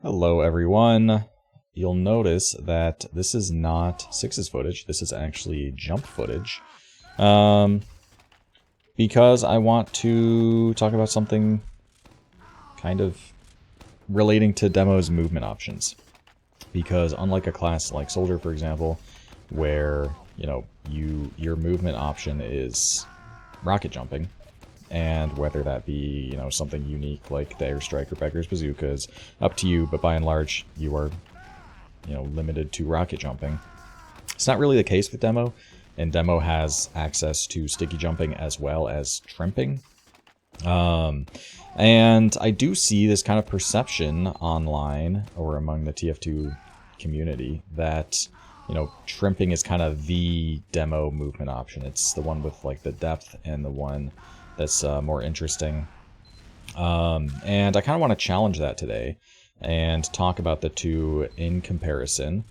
Hello everyone. You'll notice that this is not Six's footage, this is actually jump footage. Because I want to talk about something kind of relating to Demo's movement options. Because unlike a class like Soldier, for example, where, your movement option is rocket jumping, and whether that be, something unique like the Airstrike or Beggar's Bazooka is up to you, but by and large, you are, limited to rocket jumping. It's not really the case with Demo, and Demo has access to sticky jumping as well as trimping. And I do see this kind of perception online or among the TF2 community that, trimping is kind of the Demo movement option. It's the one with like the depth and the one that's more interesting. And I kind of want to challenge that today and talk about the two in comparison,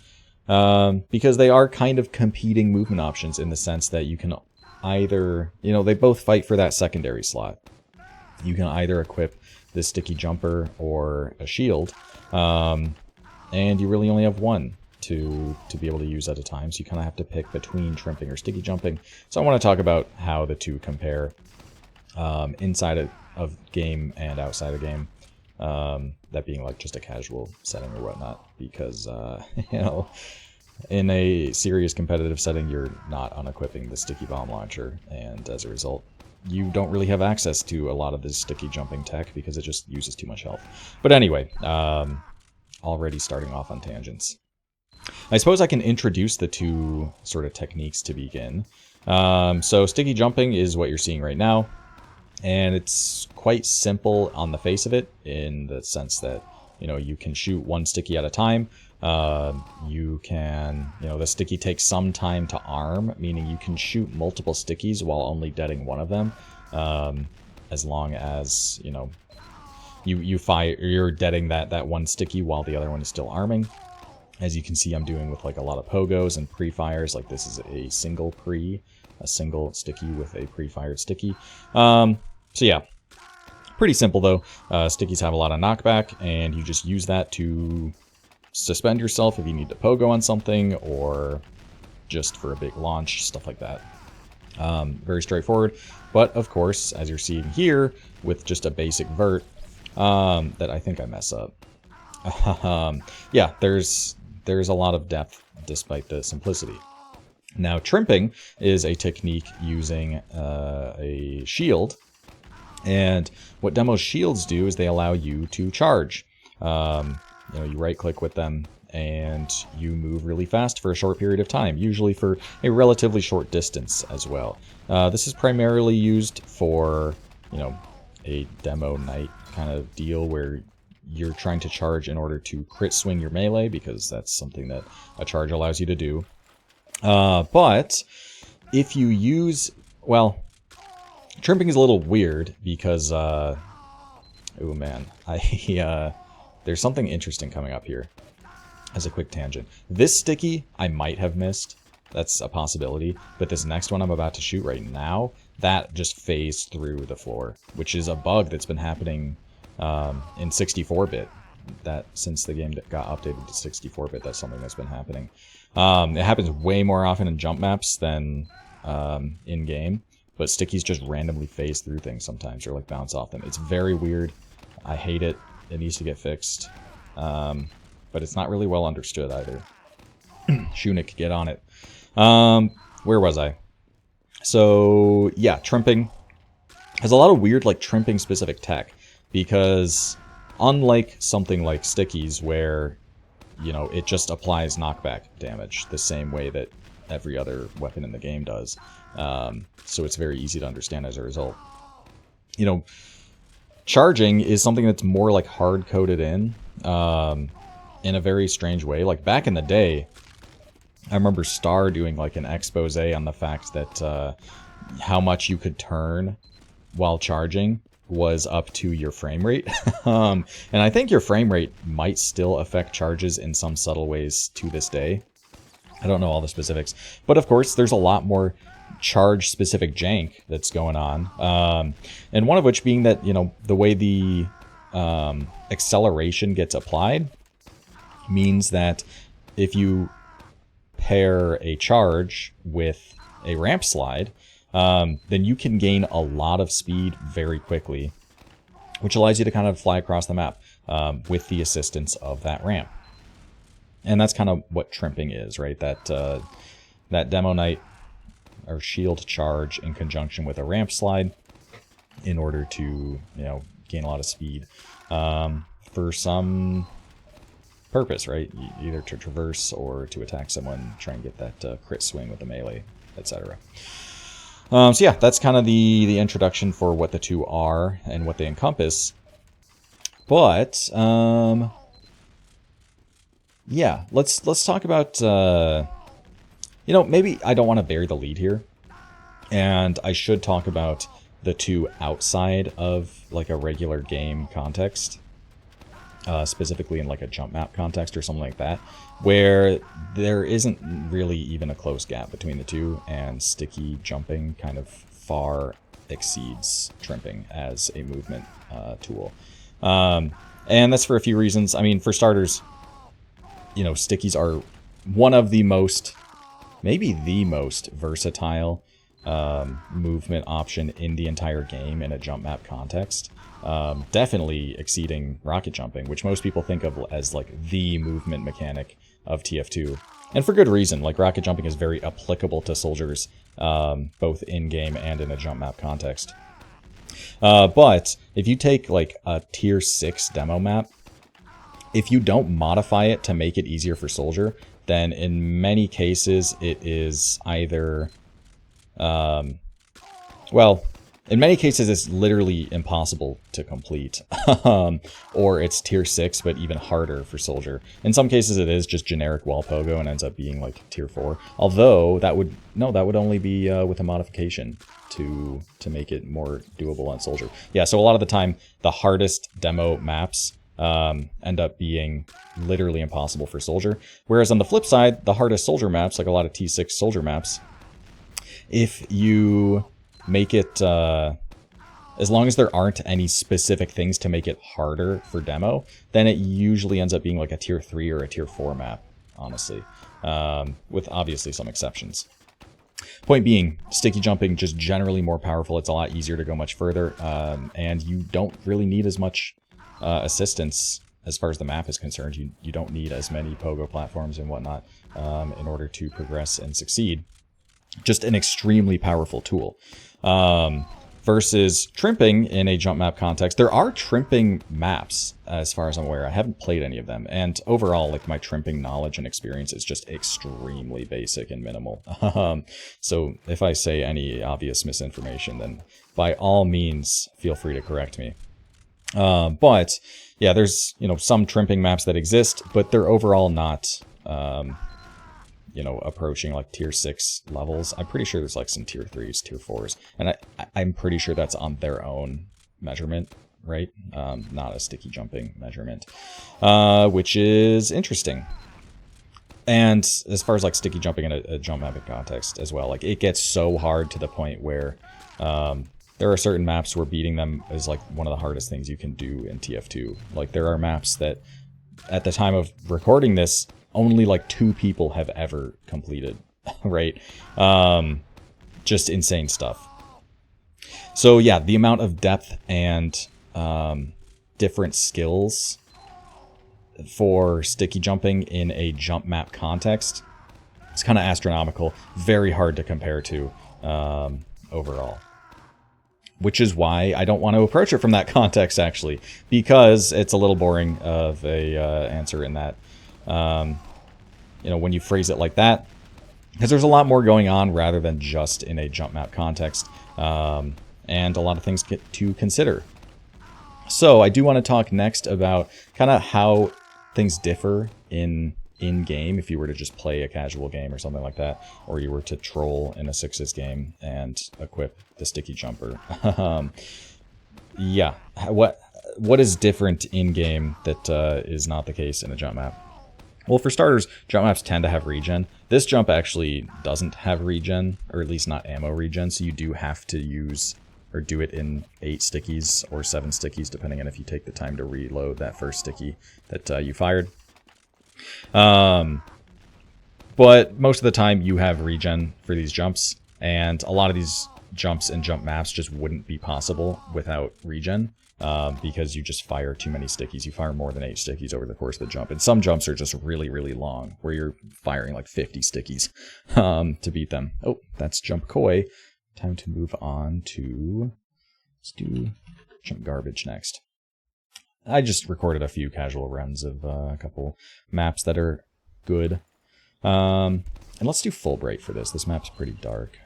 because they are kind of competing movement options in the sense that you can either, they both fight for that secondary slot. You can either equip the sticky jumper or a shield, and you really only have one to be able to use at a time, so you kind of have to pick between trimping or sticky jumping. So I want to talk about how the two compare inside of game and outside of game, that being like just a casual setting or whatnot, because in a serious competitive setting you're not unequipping the sticky bomb launcher, and as a result you don't really have access to a lot of this sticky jumping tech because it just uses too much health. But anyway, already starting off on tangents. I suppose I can introduce the two sort of techniques to begin. So sticky jumping is what you're seeing right now. And it's quite simple on the face of it, in the sense that, you can shoot one sticky at a time. You can, the sticky takes some time to arm, meaning you can shoot multiple stickies while only deading one of them. As long as, you're deading that one sticky while the other one is still arming. As you can see, I'm doing with like a lot of pogos and pre-fires. Like this is a single sticky with a pre-fired sticky. So yeah, pretty simple though. Stickies have a lot of knockback, and you just use that to suspend yourself if you need to pogo on something, or just for a big launch, stuff like that. Very straightforward, but of course, as you're seeing here, with just a basic vert, that I think I mess up. Yeah, there's a lot of depth despite the simplicity. Now, trimping is a technique using a shield, and what Demo's shields do is they allow you to charge. You right-click with them, and you move really fast for a short period of time, usually for a relatively short distance as well. This is primarily used for, a demo night kind of deal where you're trying to charge in order to crit swing your melee, because that's something that a charge allows you to do. But if you use, well, trimping is a little weird because, oh man, there's something interesting coming up here as a quick tangent. This sticky I might have missed. That's a possibility. But this next one I'm about to shoot right now, that just phased through the floor, which is a bug that's been happening in 64-bit. That since the game got updated to 64-bit, that's something that's been happening. It happens way more often in jump maps than in game, but stickies just randomly phase through things sometimes, or like bounce off them. It's very weird. I hate it. It needs to get fixed, but it's not really well understood either. Shunik, get on it. Where was I? So yeah, trimping has a lot of weird like trimping specific tech, because unlike something like stickies where, it just applies knockback damage the same way that every other weapon in the game does. So it's very easy to understand as a result. Charging is something that's more like hard-coded in a very strange way. Like back in the day, I remember Star doing like an expose on the fact that how much you could turn while charging was up to your frame rate. And I think your frame rate might still affect charges in some subtle ways to this day. I don't know all the specifics, but of course there's a lot more charge specific jank that's going on. And one of which being that, the way the acceleration gets applied means that if you pair a charge with a ramp slide, then you can gain a lot of speed very quickly, which allows you to kind of fly across the map with the assistance of that ramp. And that's kind of what trimping is, right? That Demo Knight or shield charge in conjunction with a ramp slide in order to, gain a lot of speed for some purpose, right? Either to traverse or to attack someone, try and get that crit swing with the melee, etc. So yeah, that's kind of the introduction for what the two are and what they encompass. But yeah, let's talk about maybe I don't want to bury the lead here, and I should talk about the two outside of like a regular game context. Specifically in like a jump map context or something like that, where there isn't really even a close gap between the two, and sticky jumping kind of far exceeds trimping as a movement tool. And that's for a few reasons. I mean, for starters, stickies are one of the most, maybe the most versatile movement option in the entire game in a jump map context. Definitely exceeding rocket jumping, which most people think of as like the movement mechanic of TF2. And for good reason. Like, rocket jumping is very applicable to soldiers, both in-game and in a jump map context. But if you take like a tier 6 demo map, if you don't modify it to make it easier for soldier, then in many cases it is either in many cases, it's literally impossible to complete. Or it's tier 6, but even harder for soldier. In some cases, it is just generic wall pogo and ends up being like tier 4. Although, that would only be with a modification to make it more doable on soldier. Yeah, so a lot of the time, the hardest demo maps end up being literally impossible for soldier. Whereas on the flip side, the hardest soldier maps, like a lot of T6 soldier maps, if you make it, as long as there aren't any specific things to make it harder for demo, then it usually ends up being like a tier 3 or a tier 4 map, honestly, with obviously some exceptions. Point being, sticky jumping just generally more powerful. It's a lot easier to go much further, and you don't really need as much assistance as far as the map is concerned. You don't need as many pogo platforms and whatnot in order to progress and succeed. Just an extremely powerful tool. Versus trimping in a jump map context. There are trimping maps, as far as I'm aware. I haven't played any of them. And overall, like, my trimping knowledge and experience is just extremely basic and minimal. So if I say any obvious misinformation, then by all means, feel free to correct me. But yeah, there's, some trimping maps that exist, but they're overall not, approaching like tier 6 levels. I'm pretty sure there's like some tier 3s, tier 4s, and I'm pretty sure that's on their own measurement, right? Not a sticky jumping measurement, which is interesting. And as far as like sticky jumping in a jump map context as well, like, it gets so hard to the point where there are certain maps where beating them is like one of the hardest things you can do in TF2. Like, there are maps that at the time of recording this, only like 2 people have ever completed, right? Just insane stuff. So yeah, the amount of depth and different skills for sticky jumping in a jump map context, it's kind of astronomical. Very hard to compare to overall. Which is why I don't want to approach it from that context, actually, because it's a little boring of a answer in that. When you phrase it like that, because there's a lot more going on rather than just in a jump map context, and a lot of things to consider. So I do want to talk next about kind of how things differ in-game if you were to just play a casual game or something like that, or you were to troll in a 6s game and equip the sticky jumper. Yeah, what is different in-game that is not the case in a jump map? Well, for starters, jump maps tend to have regen. This jump actually doesn't have regen, or at least not ammo regen, so you do have to use or do it in 8 stickies or 7 stickies, depending on if you take the time to reload that first sticky that you fired. But most of the time you have regen for these jumps, and a lot of these jumps and jump maps just wouldn't be possible without regen, because you just fire too many stickies. You fire more than 8 stickies over the course of the jump, and some jumps are just really, really long, where you're firing like 50 stickies to beat them. Oh, that's jump koi. Time to move on to... let's do jump garbage next. I just recorded a few casual runs of a couple maps that are good. And let's do Fulbright for this. This map's pretty dark.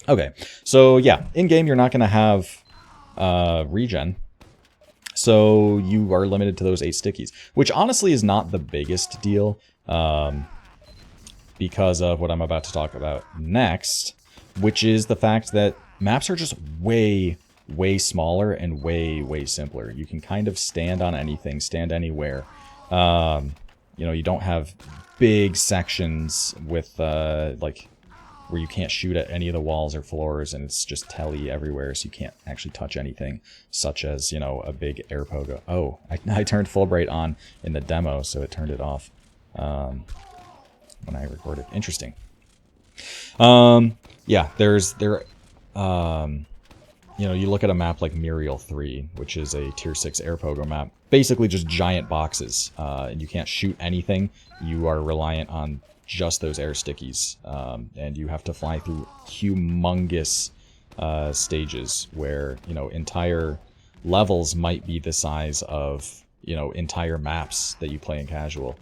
Okay, so yeah, in-game you're not going to have regen. So you are limited to those 8 stickies, which honestly is not the biggest deal, because of what I'm about to talk about next, which is the fact that maps are just way, way smaller and way, way simpler. You can kind of stand on anything, stand anywhere. You know, you don't have big sections with, like, where you can't shoot at any of the walls or floors, and it's just telly everywhere, so you can't actually touch anything, such as, you know, a big air pogo. Oh, I turned Fulbright on in the demo, so it turned it off when I recorded. Interesting. Yeah, you know, you look at a map like Muriel 3, which is a tier 6 air pogo map, basically just giant boxes, and you can't shoot anything. You are reliant on just those air stickies, and you have to fly through humongous stages where, you know, entire levels might be the size of, you know, entire maps that you play in casual.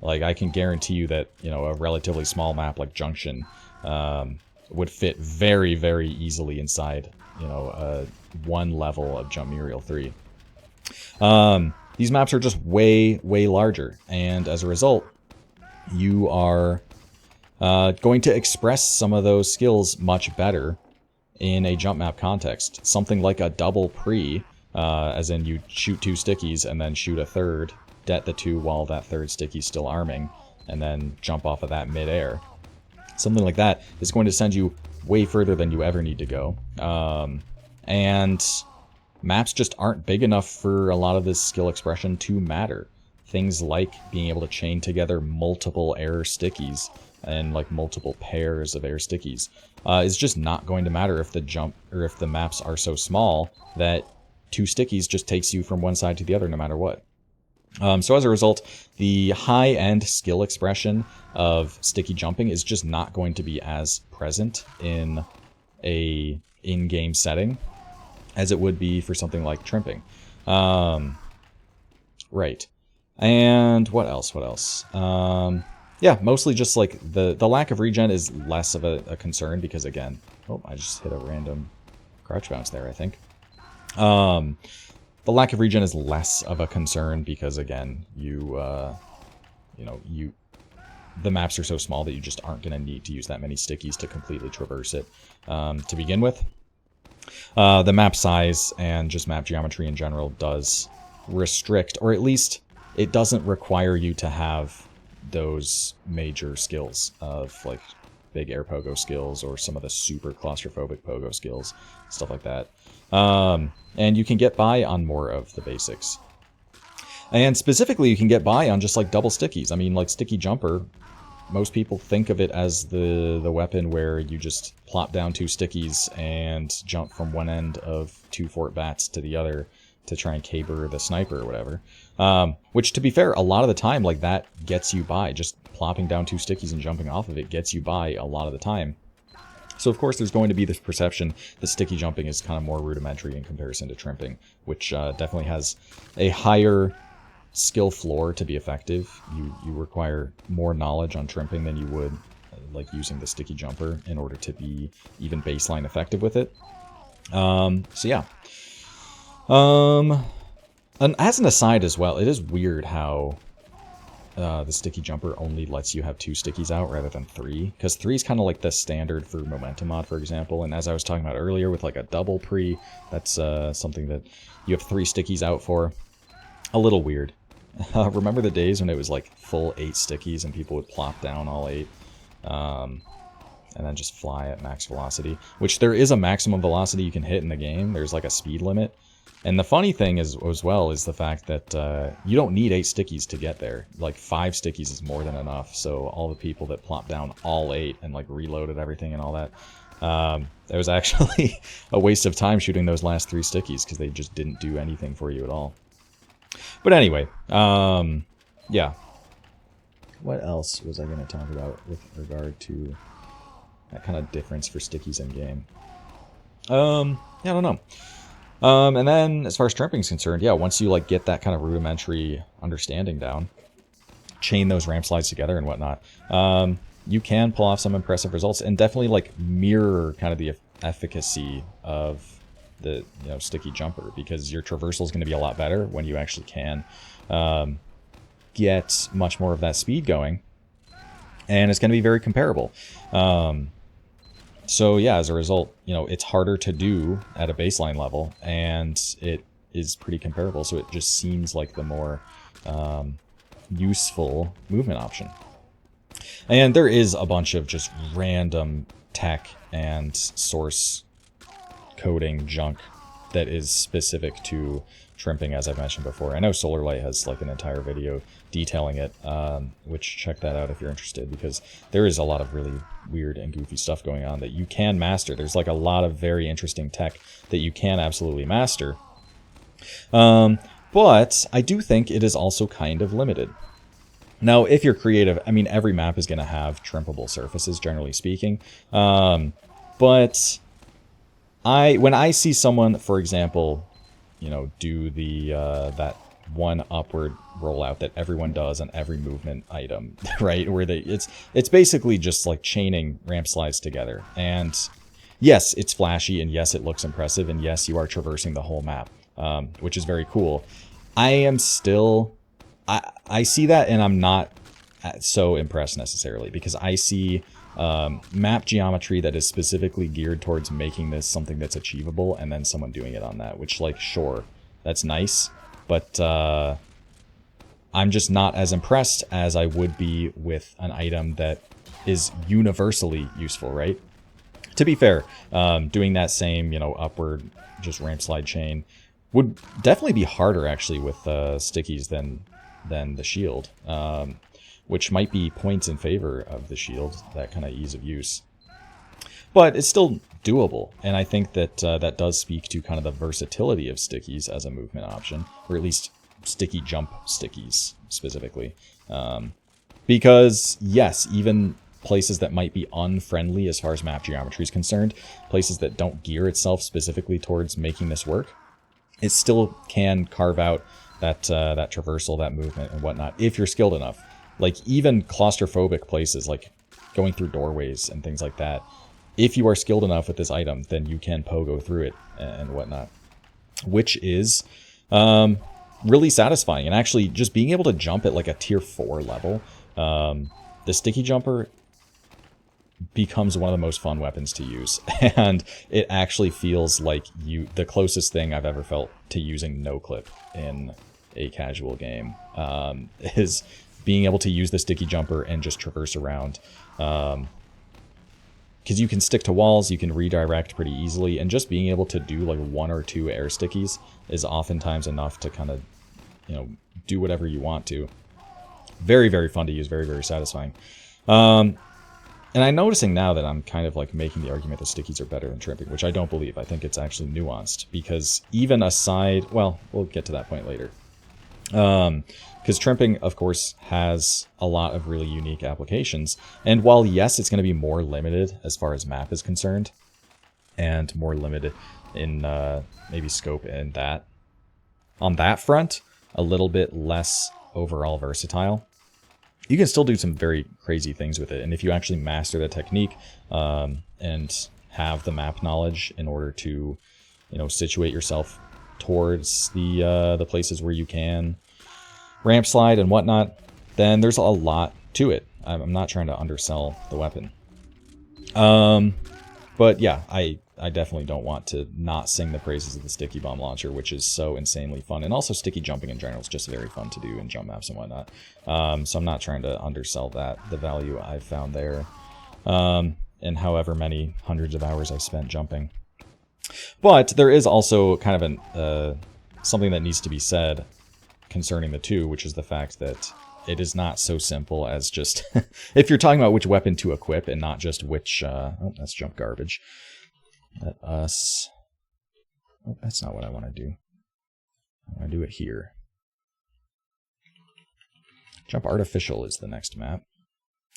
Like, I can guarantee you that, you know, a relatively small map like Junction would fit very, very easily inside, you know, one level of Jump Muriel 3. These maps are just way, way larger, and as a result, you are going to express some of those skills much better in a jump map context. Something like a double pre, as in you shoot 2 stickies and then shoot a third, det the 2 while that third sticky's still arming, and then jump off of that mid-air. Something like that is going to send you way further than you ever need to go. And maps just aren't big enough for a lot of this skill expression to matter. Things like being able to chain together multiple air stickies and like multiple pairs of air stickies is just not going to matter if the jump or if the maps are so small that 2 stickies just takes you from one side to the other no matter what. So as a result, the high-end skill expression of sticky jumping is just not going to be as present in a in-game setting as it would be for something like trimping. Right. And what else? What else? Yeah, mostly just like the lack of regen is less of a concern because, again, oh, I just hit a random crouch bounce there, I think. The lack of regen is less of a concern because, again, you know, the maps are so small that you just aren't going to need to use that many stickies to completely traverse it to begin with. The map size and just map geometry in general does restrict, or at least it doesn't require you to have those major skills of like big air pogo skills or some of the super claustrophobic pogo skills, stuff like that. And you can get by on more of the basics. And specifically, you can get by on just like double stickies. I mean, like Sticky Jumper, most people think of it as the weapon where you just plop down 2 stickies and jump from one end of 2 fort bats to the other to try and caber the sniper or whatever. Which, to be fair, a lot of the time, like, that gets you by. Just plopping down 2 stickies and jumping off of it gets you by a lot of the time. So, of course, there's going to be this perception that sticky jumping is kind of more rudimentary in comparison to trimping, which definitely has a higher skill floor to be effective. You require more knowledge on trimping than you would like using the sticky jumper in order to be even baseline effective with it. So yeah. And as an aside as well, it is weird how the sticky jumper only lets you have 2 stickies out rather than 3, because 3 is kind of like the standard for momentum mod, for example. And as I was talking about earlier with like a double pre, that's something that you have 3 stickies out for. A little weird. Remember the days when it was like full 8 stickies and people would plop down all 8? and then just fly at max velocity, which there is a maximum velocity you can hit in the game. There's like a speed limit. And the funny thing is, as well, is the fact that you don't need 8 stickies to get there. Like 5 stickies is more than enough. So all the people that plopped down all 8 and like reloaded everything and all that, it was actually a waste of time shooting those last 3 stickies because they just didn't do anything for you at all. But anyway, yeah. What else was I going to talk about with regard to that kind of difference for stickies in game? Yeah, I don't know. And then as far as trimping is concerned, yeah, once you like get that kind of rudimentary understanding down, chain those ramp slides together and whatnot, you can pull off some impressive results and definitely like mirror kind of the efficacy of the sticky jumper, because your traversal is going to be a lot better when you actually can get much more of that speed going, and it's going to be very comparable. So yeah, as a result, it's harder to do at a baseline level, and it is pretty comparable. So it just seems like the more useful movement option. And there is a bunch of just random tech and source coding junk that is specific to trimping, as I've mentioned before. I know SolarLight has like an entire video detailing it, which check that out if you're interested, because there is a lot of really weird and goofy stuff going on that you can master. There's like a lot of very interesting tech that you can absolutely master. But I do think it is also kind of limited. Now, if you're creative, I mean, every map is going to have trimpable surfaces, generally speaking. But when I see someone, for example, do the that one upward rollout that everyone does on every movement item, right? Where it's basically just like chaining ramp slides together. And yes, it's flashy, and yes, it looks impressive, and yes, you are traversing the whole map, which is very cool. I am still, I see that, and I'm not so impressed necessarily, because I see map geometry that is specifically geared towards making this something that's achievable, and then someone doing it on that, which, like, sure, that's nice, but I'm just not as impressed as I would be with an item that is universally useful, right? To be fair, doing that same, upward just ramp slide chain would definitely be harder, actually, with stickies than the shield, which might be points in favor of the shield, that kind of ease of use. But it's still doable, and I think that that does speak to kind of the versatility of stickies as a movement option, or at least sticky jump stickies specifically. Because, yes, even places that might be unfriendly as far as map geometry is concerned, places that don't gear itself specifically towards making this work, it still can carve out that traversal, that movement, and whatnot, if you're skilled enough. Like, even claustrophobic places, like going through doorways and things like that, if you are skilled enough with this item, then you can pogo through it and whatnot, which is really satisfying. And actually, just being able to jump at like a tier 4 level, the sticky jumper becomes one of the most fun weapons to use, and it actually feels like the closest thing I've ever felt to using no clip in a casual game is being able to use the sticky jumper and just traverse around, because you can stick to walls, you can redirect pretty easily, and just being able to do like 1 or 2 air stickies is oftentimes enough to kind of do whatever you want to. Very, very fun to use, very, very satisfying. And I'm noticing now that I'm kind of like making the argument that stickies are better than trimping, which I don't believe. I think it's actually nuanced, because even aside, well, we'll get to that point later. Because trimping, of course, has a lot of really unique applications. And while, yes, it's going to be more limited as far as map is concerned, and more limited in maybe scope and that, on that front, a little bit less overall versatile, you can still do some very crazy things with it. And if you actually master the technique and have the map knowledge in order to, situate yourself towards the places where you can ramp slide and whatnot, then there's a lot to it. I'm not trying to undersell the weapon. But yeah, I definitely don't want to not sing the praises of the sticky bomb launcher, which is so insanely fun. And also sticky jumping in general is just very fun to do in jump maps and whatnot. So I'm not trying to undersell that, the value I've found there. in however many hundreds of hours I spent jumping. But there is also kind of something that needs to be said concerning the two, which is the fact that it is not so simple as just if you're talking about which weapon to equip and not just which oh, that's jump garbage. Let us oh, that's not what I want to do. I want to do it here. Jump artificial is the next map.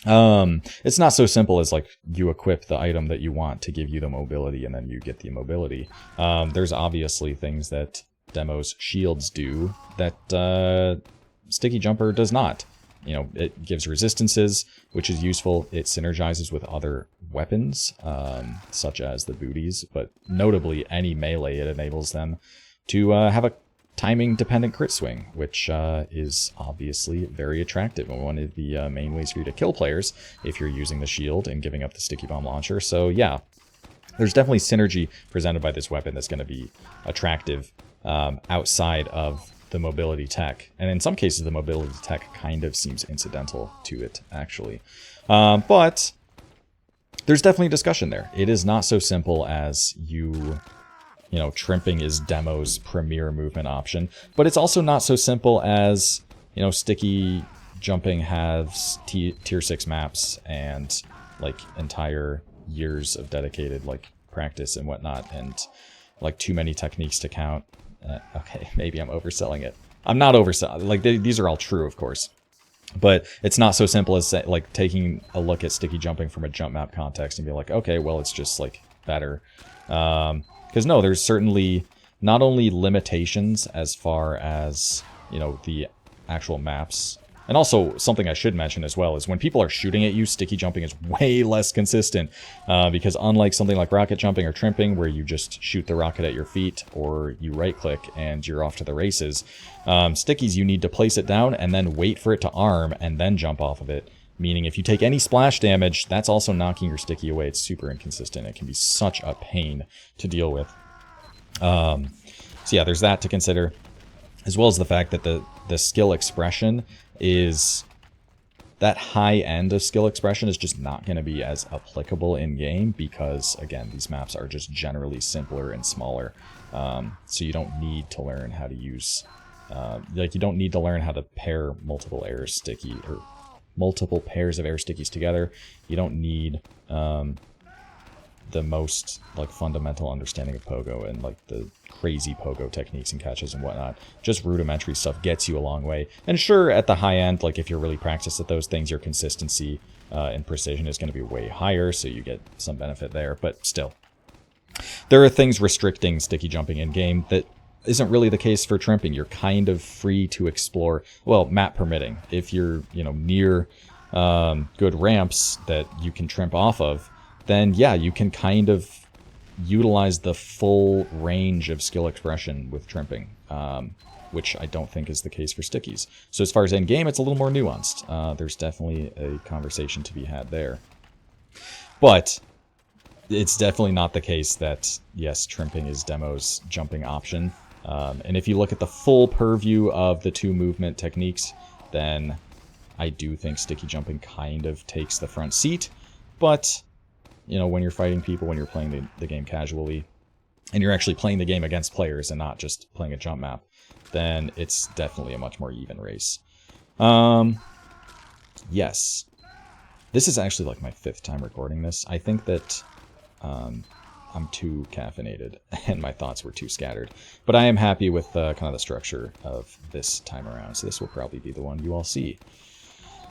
It's not so simple as like you equip the item that you want to give you the mobility and then you get the mobility. There's obviously things that Demo's shields do that Sticky Jumper does not. You know, it gives resistances, which is useful. It synergizes with other weapons, such as the booties, but notably any melee, it enables them to have a timing-dependent crit swing, which is obviously very attractive and one of the main ways for you to kill players if you're using the shield and giving up the sticky bomb launcher. So yeah, there's definitely synergy presented by this weapon that's going to be attractive outside of the mobility tech. And in some cases, the mobility tech kind of seems incidental to it, actually. But there's definitely discussion there. It is not so simple as you know, trimping is Demo's premier movement option, but it's also not so simple as, you know, Sticky Jumping has tier 6 maps and like entire years of dedicated like practice and whatnot, and like too many techniques to count. Okay, maybe I'm overselling it. I'm not overselling. Like these are all true, of course, but it's not so simple as like taking a look at Sticky Jumping from a jump map context and be like, okay, well, it's just like better. Because no, there's certainly not only limitations as far as, you know, the actual maps. And also, something I should mention as well is when people are shooting at you, Sticky Jumping is way less consistent. Because unlike something like rocket jumping or trimping, where you just shoot the rocket at your feet or you right-click and you're off to the races, Stickies, you need to place it down and then wait for it to arm and then jump off of it. Meaning if you take any splash damage, that's also knocking your Sticky away. It's super inconsistent. It can be such a pain to deal with. So yeah, there's that to consider. As well as the fact that the skill expression is... that high end of skill expression is just not going to be as applicable in-game because, again, these maps are just generally simpler and smaller. So you don't need to learn how to use... like, you don't need to learn how to pair multiple air sticky... or multiple pairs of air stickies together. You don't need the most like fundamental understanding of pogo and like the crazy pogo techniques and catches and whatnot. Just rudimentary stuff gets you a long way. And sure, at the high end, like if you're really practiced at those things, your consistency and precision is going to be way higher, so you get some benefit there. But still, there are things restricting Sticky Jumping in game that isn't really the case for trimping. You're kind of free to explore, well, map permitting. If you're, you know, near good ramps that you can trimp off of, then yeah, you can kind of utilize the full range of skill expression with trimping, which I don't think is the case for Stickies. So as far as in-game, it's a little more nuanced. There's definitely a conversation to be had there. But it's definitely not the case that, yes, trimping is Demo's jumping option. And if you look at the full purview of the two movement techniques, then I do think Sticky Jumping kind of takes the front seat. But, you know, when you're fighting people, when you're playing the game casually, and you're actually playing the game against players and not just playing a jump map, then it's definitely a much more even race. Yes. This is actually like my 5th time recording this. I think that... I'm too caffeinated and my thoughts were too scattered. But I am happy with kind of the structure of this time around, so this will probably be the one you all see.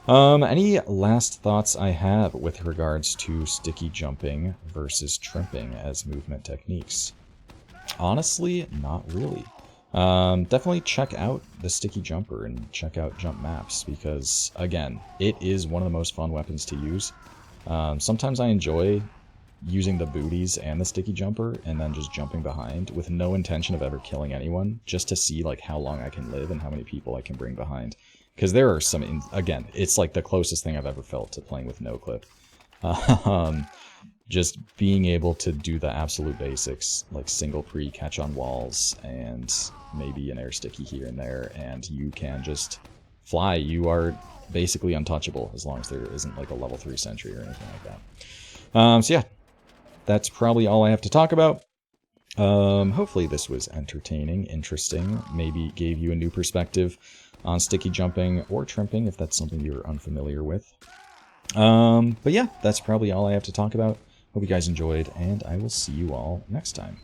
Any last thoughts I have with regards to Sticky Jumping versus trimping as movement techniques? Honestly, not really. Definitely check out the Sticky Jumper and check out jump maps because, again, it is one of the most fun weapons to use. Sometimes I enjoy using the booties and the Sticky Jumper and then just jumping behind with no intention of ever killing anyone, just to see like how long I can live and how many people I can bring behind. Because there are some, again, it's like the closest thing I've ever felt to playing with no clip. Just being able to do the absolute basics, like single pre, catch on walls, and maybe an air sticky here and there, and you can just fly. You are basically untouchable as long as there isn't like a level 3 sentry or anything like that. So yeah, that's probably all I have to talk about. Hopefully this was entertaining, interesting, maybe gave you a new perspective on sticky jumping or trimping if that's something you're unfamiliar with. But yeah, that's probably all I have to talk about. Hope you guys enjoyed, and I will see you all next time.